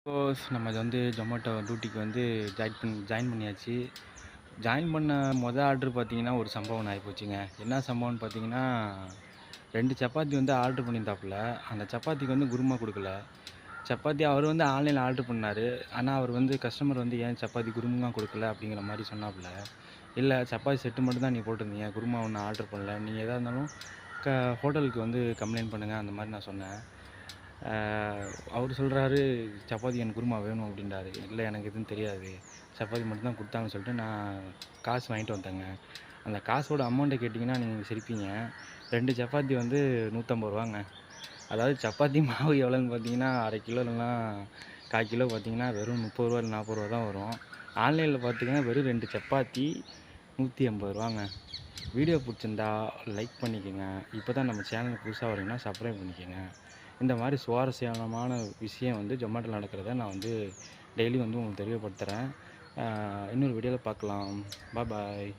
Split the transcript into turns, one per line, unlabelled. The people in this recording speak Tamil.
சப்போஸ் நம்ம வந்து ஜொமேட்டோ டியூட்டிக்கு வந்து ஜாயின் பண்ணியாச்சு. ஜாயின் பண்ண ஆர்டர் பார்த்தீங்கன்னா, ஒரு சம்பவம் ஆயிப்போச்சுங்க. என்ன சம்பவம்னு பார்த்தீங்கன்னா, 2 சப்பாத்தி வந்து ஆர்டர் பண்ணியிருந்தாப்புல. அந்த சப்பாத்திக்கு வந்து குருமா குடுக்கல. சப்பாத்தி அவரு வந்து ஆன்லைன்ல ஆர்டர் பண்ணாரு. ஆனா, அவரு வந்து கஸ்டமர் வந்து ஏன் சப்பாத்தி குருமா குடுக்கல அப்படிங்கிற மாரி சொன்னாப்புல. இல்ல சப்பாத்தி செட்டு மட்டும் தான் நீங்க போட்டிருந்தீங்க. குருமா ஒண்ணும் ஆர்டர் பண்ணல. நீங்க எதா இருந்தாலும் க ஹோட்டலுக்கு வந்து கம்ப்ளைண்ட் பண்ணுங்க அந்த மாரி நான் சொன்னேன். ஆ அவரு சொல்றாரு, "சப்பாத்தி எனக்கு குருமா வேணும்" அப்படின்றாரு. "இல்ல எனக்கு எதுவும் தெரியாது. சப்பாத்தி மட்டும் தான் குடுத்தாங்கன்னு" சொல்லிட்டு நான் காசு வாங்கிட்டு வந்தேங்க. அந்த காசோட அமௌண்ட்ட கேட்டீங்கன்னா, நீங்க சிரிப்பீங்க. 2 சப்பாத்தி வந்து ரூ. 150ங்க. அதாவது சப்பாத்தி மாவு எவ்வளோன்னு பார்த்தீங்கன்னா, 1/2 கிலோ இல்லன்னா 1/4 கிலோ பார்த்தீங்கன்னா, வெறும் ரூ. 30 இல்ல ரூ. 40 தான் வரும். ஆன்லைன்ல பார்த்தீங்கன்னா, வெறும் 2 சப்பாத்தி ரூ. 180ங்க. வீடியோ புடிச்சிருந்தா லைக் பண்ணிக்கங்க. இப்போ தான் நம்ம சேனலுக்கு புதுசா வரீங்கன்னா, சப்ஸ்கிரைப் பண்ணிக்கங்க. இந்த மாரி சுவாரஸ்யமான விஷயம் வந்து ஜொமேட்டோல நடக்கிறத நான் வந்து டெய்லி வந்து உங்களுக்கு தெரியப்படுத்துறேன். இன்னொரு வீடியோல பார்க்கலாம். பாய்.